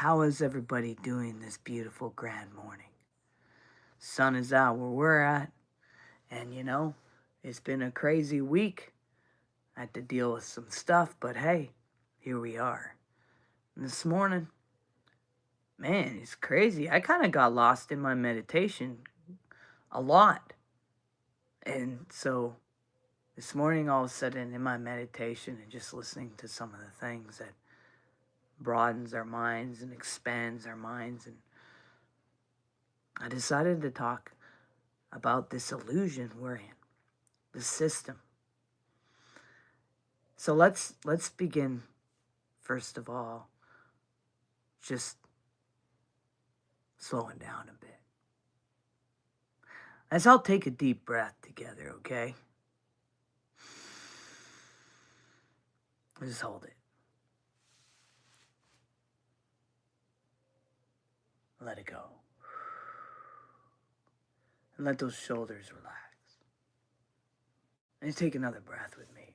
How is everybody doing this beautiful grand morning? Sun is out where we're at, and it's been a crazy week. I had to deal with some stuff, but hey, here we are. And this morning, man, it's crazy. I kind of got lost in my meditation a lot. And so this morning, all of a sudden, in my meditation and just listening to some of the things that broadens our minds and expands our minds, and I decided to talk about this illusion we're in, the system. So let's begin, first of all, just slowing down a bit. Let's all take a deep breath together, okay? Just hold it. Let it go. And let those shoulders relax. And take another breath with me.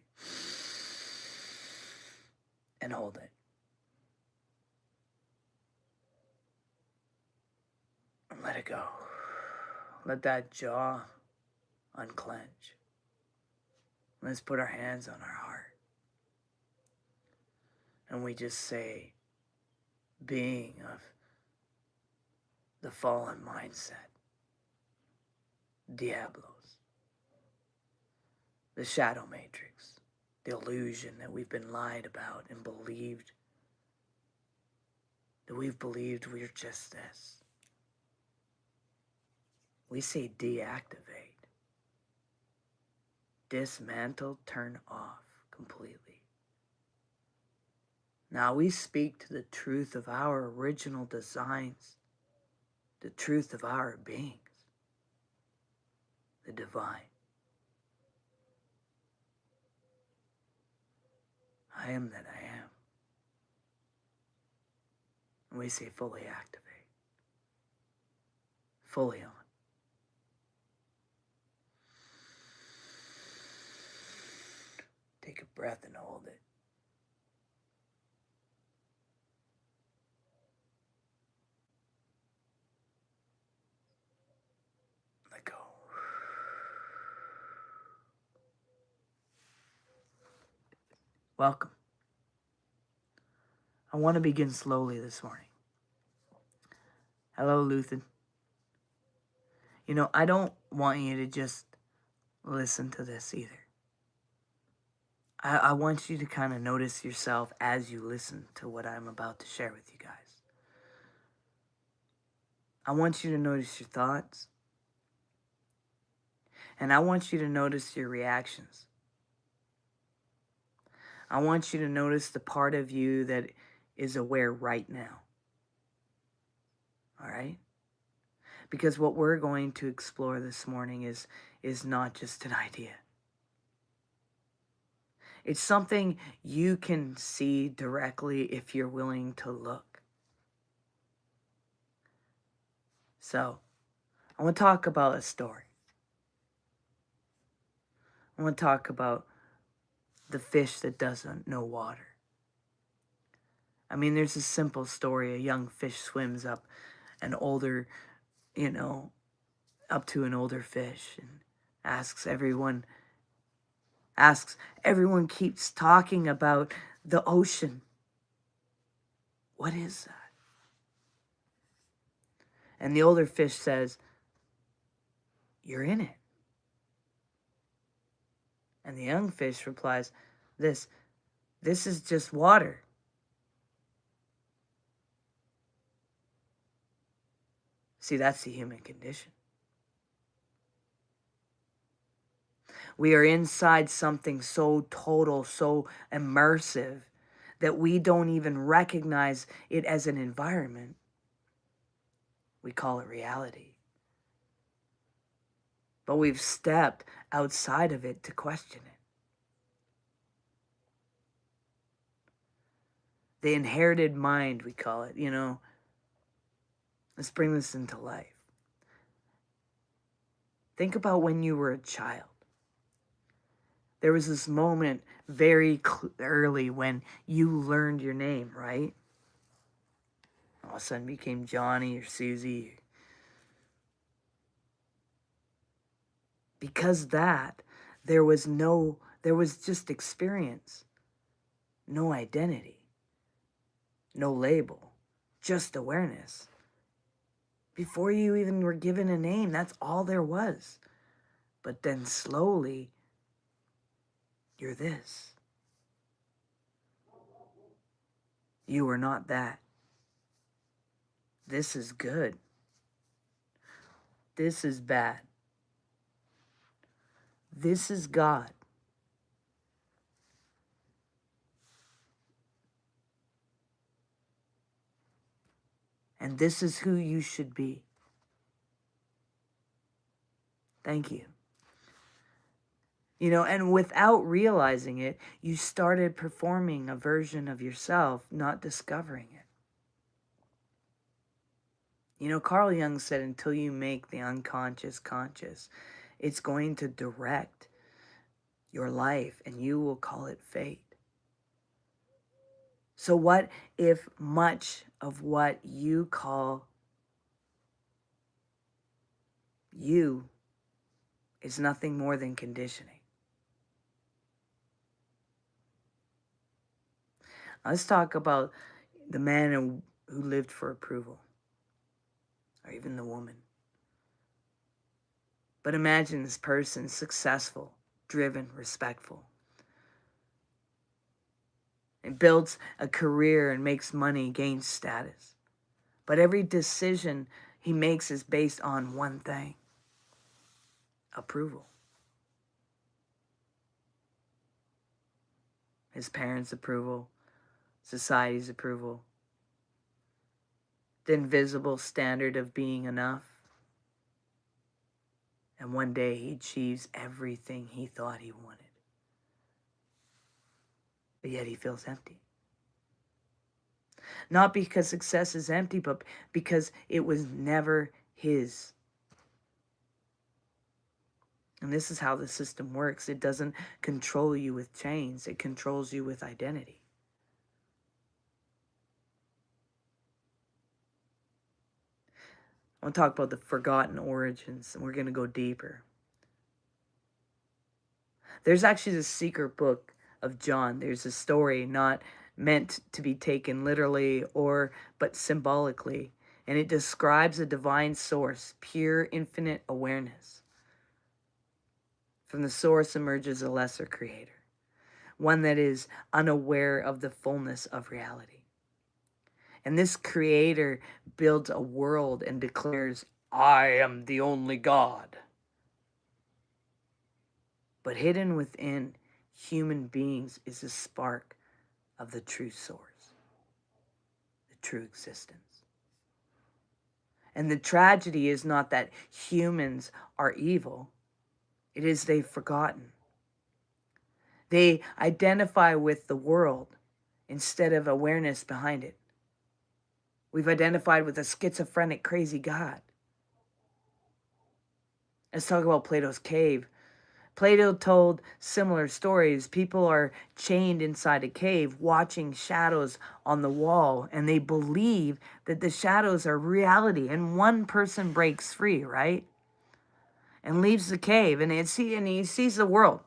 And hold it. And let it go. Let that jaw unclench. Let's put our hands on our heart. And we just say, being of the fallen mindset, Diablos, the shadow matrix, the illusion that we've been lied about and believed, that we've believed we're just this. We say deactivate, dismantle, turn off completely. Now we speak to the truth of our original designs, the truth of our beings, the divine. I am that I am. And we say fully activate, fully on. Take a breath and hold it. Let go. Welcome. I want to begin slowly this morning. Hello, Luthen. I don't want you to just listen to this either. I want you to kind of notice yourself as you listen to what I'm about to share with you guys. I want you to notice your thoughts. And I want you to notice your reactions. I want you to notice the part of you that is aware right now. All right? Because what we're going to explore this morning is not just an idea. It's something you can see directly if you're willing to look. So, I want to talk about a story. I want to talk about the fish that doesn't know water. I mean, there's a simple story. A young fish swims up an older, up to an older fish and asks everyone keeps talking about the ocean. What is that? And the older fish says, you're in it. And the young fish replies, this is just water. See, that's the human condition. We are inside something so total, so immersive, that we don't even recognize it as an environment. We call it reality. But we've stepped outside of it to question it. The inherited mind, we call it, Let's bring this into life. Think about when you were a child. There was this moment very early when you learned your name, right? a sudden became Johnny or Susie. Because there was just experience, no identity, no label, just awareness. Before you even were given a name, that's all there was. But then slowly, you're this. You are not that. This is good. This is bad. This is God. And this is who you should be. Thank you. You know, and without realizing it, you started performing a version of yourself, not discovering it. You know, Carl Jung said, until you make the unconscious conscious, it's going to direct your life, and you will call it fate. So what if much of what you call you is nothing more than conditioning? Let's talk about the man who lived for approval, or even the woman. But imagine this person, successful, driven, respectful, and builds a career and makes money, gains status. But every decision he makes is based on one thing: approval. His parents' approval, society's approval, the invisible standard of being enough. And one day he achieves everything he thought he wanted. But yet he feels empty. Not because success is empty, but because it was never his. And this is how the system works. It doesn't control you with chains. It controls you with identity. I want to talk about the forgotten origins, and we're going to go deeper. There's actually this secret book of John. There's a story not meant to be taken literally but symbolically. And it describes a divine source, pure infinite awareness. From the source emerges a lesser creator, one that is unaware of the fullness of reality. And this creator builds a world and declares, "I am the only God." But hidden within human beings is a spark of the true source, the true existence. And the tragedy is not that humans are evil. It is they've forgotten. They identify with the world instead of awareness behind it. We've identified with a schizophrenic, crazy God. Let's talk about Plato's cave. Plato told similar stories. People are chained inside a cave, watching shadows on the wall, and they believe that the shadows are reality. And one person breaks free, right? And leaves the cave, and he sees the world.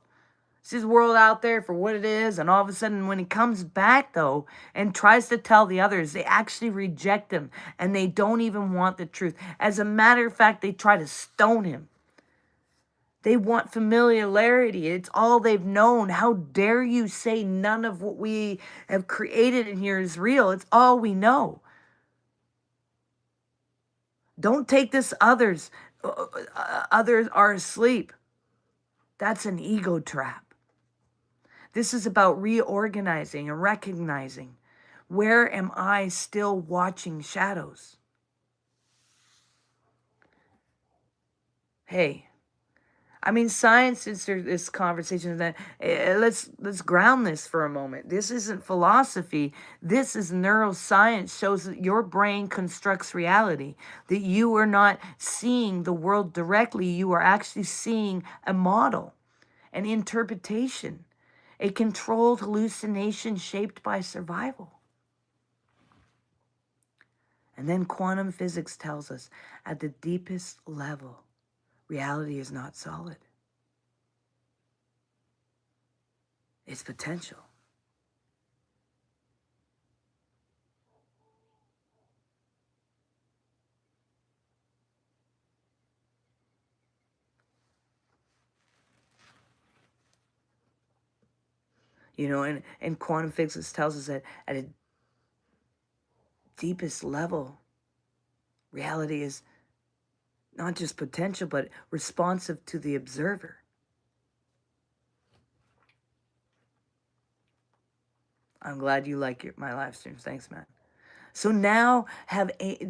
Sees the world out there for what it is, and all of a sudden when he comes back though and tries to tell the others, they actually reject him, and they don't even want the truth. As a matter of fact, they try to stone him. They want familiarity. It's all they've known. How dare you say none of what we have created in here is real? It's all we know. Don't take this others are asleep. That's an ego trap. This is about reorganizing and recognizing, where am I still watching shadows? Hey, I mean, science is this conversation that let's ground this for a moment. This isn't philosophy. This is neuroscience. Shows that your brain constructs reality. That you are not seeing the world directly. You are actually seeing a model, an interpretation, a controlled hallucination shaped by survival. And then quantum physics tells us at the deepest level, reality is not solid. It's potential. You know, and quantum physics tells us that at a deepest level, reality is not just potential, but responsive to the observer. I'm glad you like my live streams. Thanks, man. So now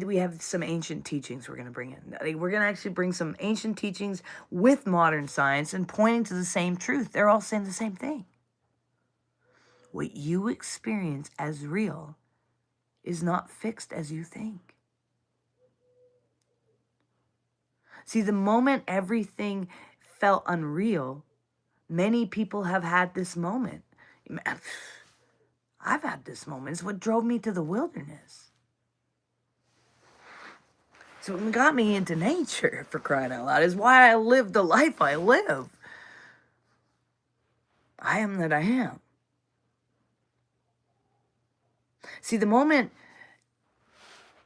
we have some ancient teachings we're going to bring in. We're going to actually bring some ancient teachings with modern science and pointing to the same truth. They're all saying the same thing. What you experience as real is not fixed as you think. See, the moment everything felt unreal, many people have had this moment. I've had this moment. It's what drove me to the wilderness. So it got me into nature, for crying out loud. Is why I live the life I live. I am that I am. See, the moment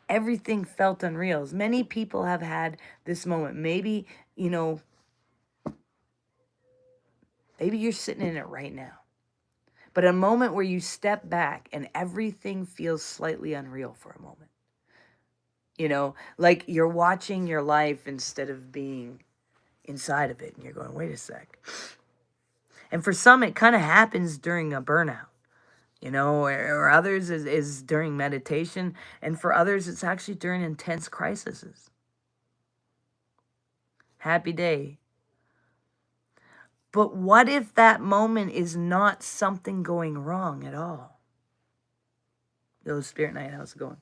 everything felt unreal, as many people have had this moment. Maybe, maybe you're sitting in it right now. But a moment where you step back and everything feels slightly unreal for a moment. Like you're watching your life instead of being inside of it. And you're going, wait a sec. And for some, it kind of happens during a burnout, or others is during meditation. And for others, it's actually during intense crises. Happy day. But what if that moment is not something going wrong at all? Yo, Spirit Night, how's it going?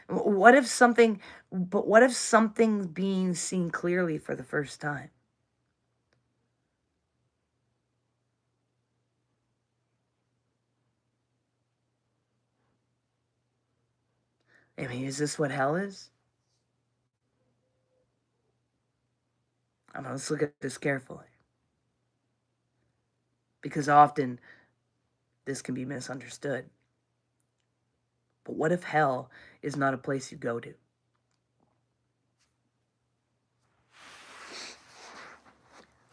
What if something's being seen clearly for the first time? I mean, is this what hell is? Let's look at this carefully. Because often this can be misunderstood. But what if hell is not a place you go to?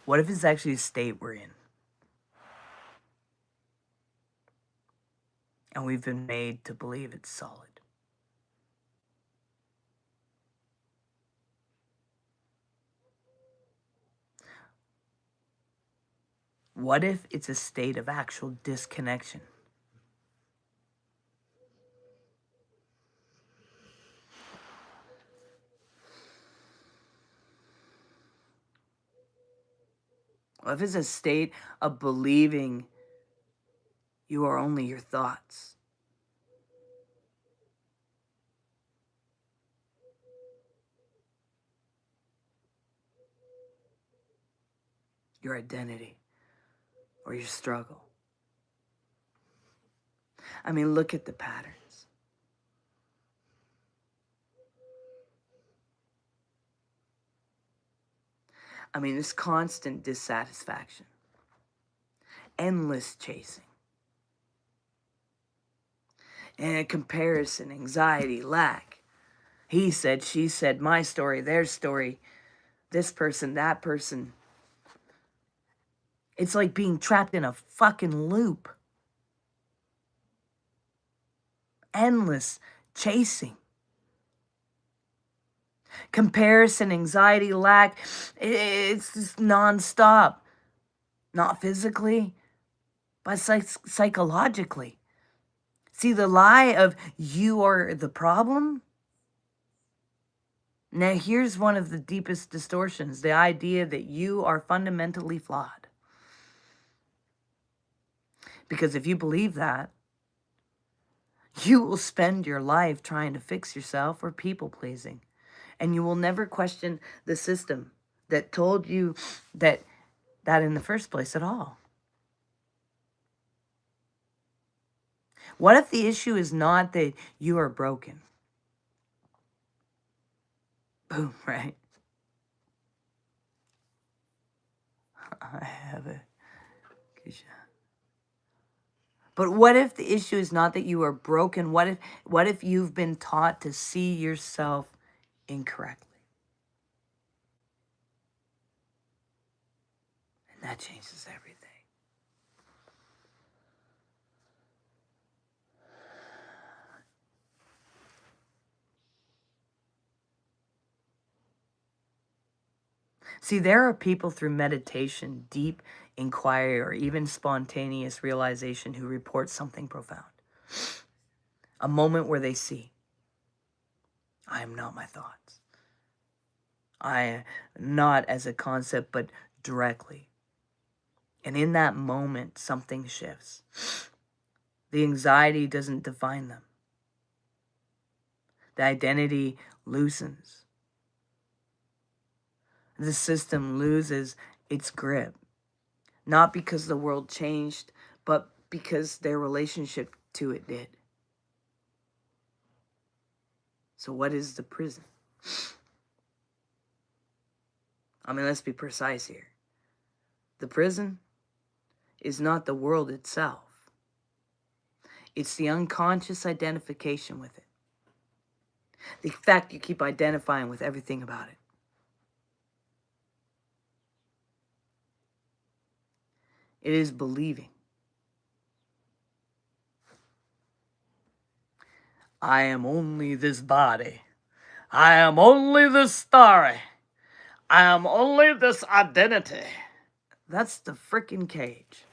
What if it's actually a state we're in? And we've been made to believe it's solid. What if it's a state of actual disconnection? What if it's a state of believing you are only your thoughts? Your identity or your struggle? I mean, look at the patterns. I mean, this constant dissatisfaction, endless chasing, and comparison, anxiety, lack. He said, she said, my story, their story, this person, that person. It's like being trapped in a fucking loop. Endless chasing. Comparison, anxiety, lack. It's just nonstop. Not physically, but psychologically. See, the lie of you are the problem. Now, here's one of the deepest distortions, the idea that you are fundamentally flawed. Because if you believe that, you will spend your life trying to fix yourself or people-pleasing. And you will never question the system that told you that in the first place at all. What if the issue is not that you are broken? Boom, right? I have a good shot. But what if the issue is not that you are broken? What if you've been taught to see yourself incorrectly? And that changes everything. See, there are people through meditation, deep inquiry, or even spontaneous realization who report something profound. A moment where they see, I am not my thoughts. I am not as a concept, but directly. And in that moment, something shifts. The anxiety doesn't define them. The identity loosens. The system loses its grip. Not because the world changed, but because their relationship to it did. So what is the prison? I mean, let's be precise here. The prison is not the world itself. It's the unconscious identification with it. The fact you keep identifying with everything about it. It is believing. I am only this body. I am only this story. I am only this identity. That's the freaking cage.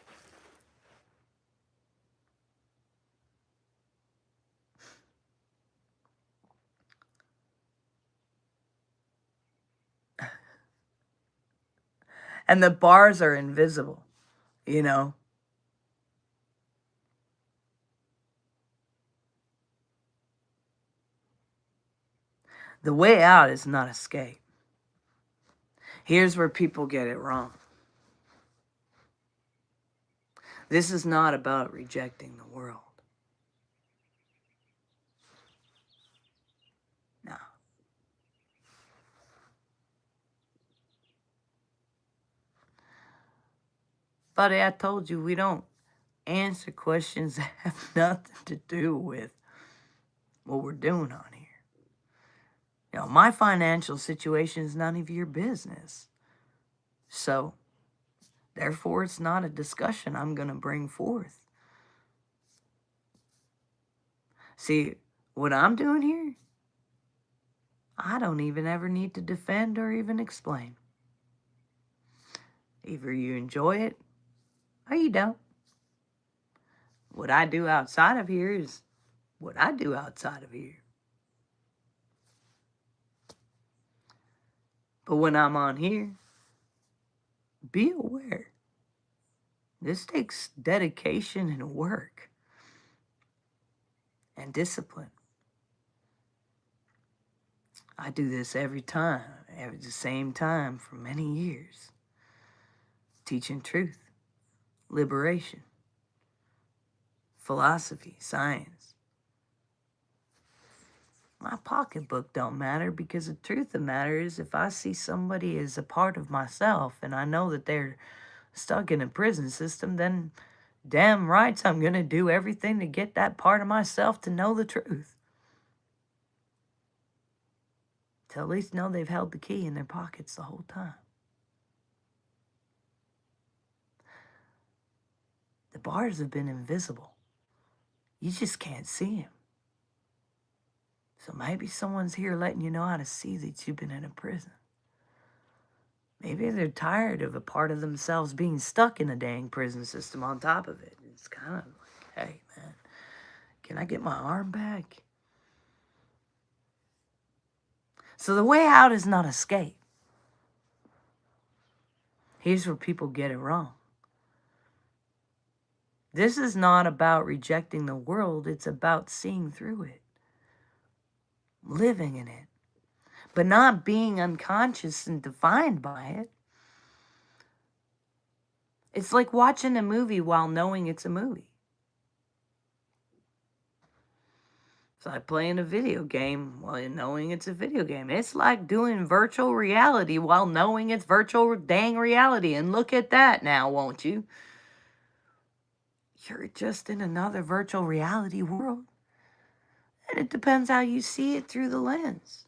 And the bars are invisible, you know? The way out is not escape. Here's where people get it wrong. This is not about rejecting the world. No. Buddy, I told you we don't answer questions that have nothing to do with what we're doing on here. You know, my financial situation is none of your business. So, therefore, it's not a discussion I'm going to bring forth. See, what I'm doing here, I don't even ever need to defend or even explain. Either you enjoy it or you don't. What I do outside of here is what I do outside of here. But when I'm on here, be aware. This takes dedication and work and discipline. I do this every time, at the same time for many years. Teaching truth, liberation, philosophy, science. My pocketbook don't matter because the truth of the matter is if I see somebody as a part of myself and I know that they're stuck in a prison system, then damn rights I'm going to do everything to get that part of myself to know the truth. To at least know they've held the key in their pockets the whole time. The bars have been invisible. You just can't see them. So maybe someone's here letting you know how to see that you've been in a prison. Maybe they're tired of a part of themselves being stuck in a dang prison system on top of it. It's kind of like, hey, man, can I get my arm back? So the way out is not escape. Here's where people get it wrong. This is not about rejecting the world. It's about seeing through it. Living in it. But not being unconscious and defined by it. It's like watching a movie while knowing it's a movie. It's like playing a video game while knowing it's a video game. It's like doing virtual reality while knowing it's virtual dang reality. And look at that now, won't you? You're just in another virtual reality world. And it depends how you see it through the lens.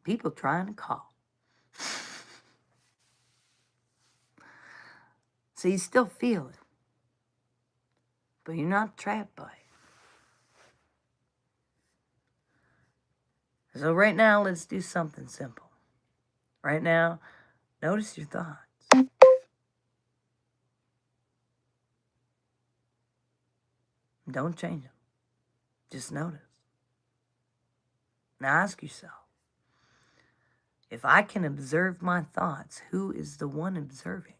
People trying to call. So you still feel it. But you're not trapped by it. So right now, let's do something simple. Right now, notice your thoughts. Don't change them. Just notice. Now ask yourself, if I can observe my thoughts, who is the one observing?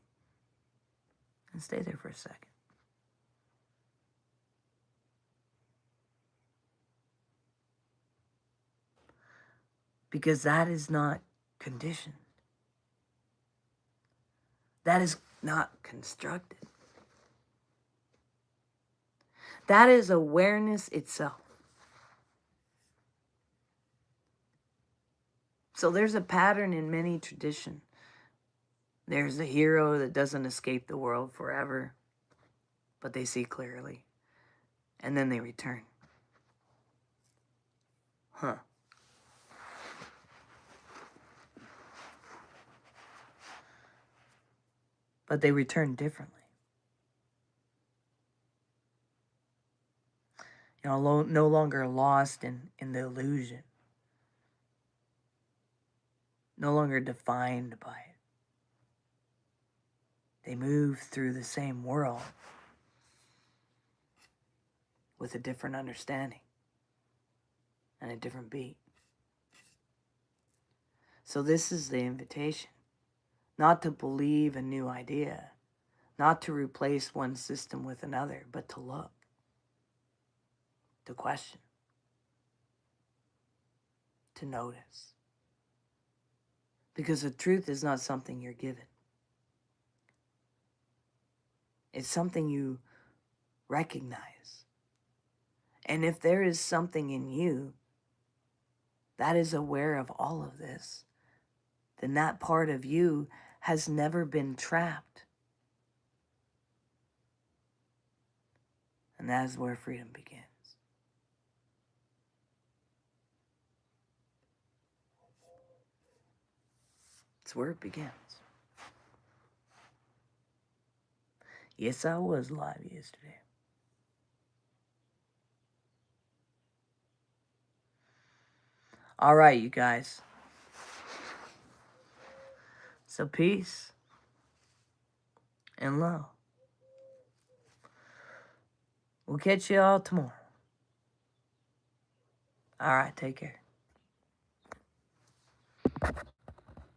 And stay there for a second. Because that is not conditioned. That is not constructed. That is awareness itself. So there's a pattern in many traditions. There's a hero that doesn't escape the world forever, but they see clearly. And then they return. But they return differently. You know, no longer lost in the illusion. No longer defined by it. They move through the same world with a different understanding and a different beat. So this is the invitation. Not to believe a new idea, not to replace one system with another, but to look, to question, to notice. Because the truth is not something you're given. It's something you recognize. And if there is something in you that is aware of all of this, then that part of you has never been trapped. And that is where freedom begins. It's where it begins. Yes, I was live yesterday. All right, you guys. So peace and love. We'll catch you all tomorrow. All right, take care.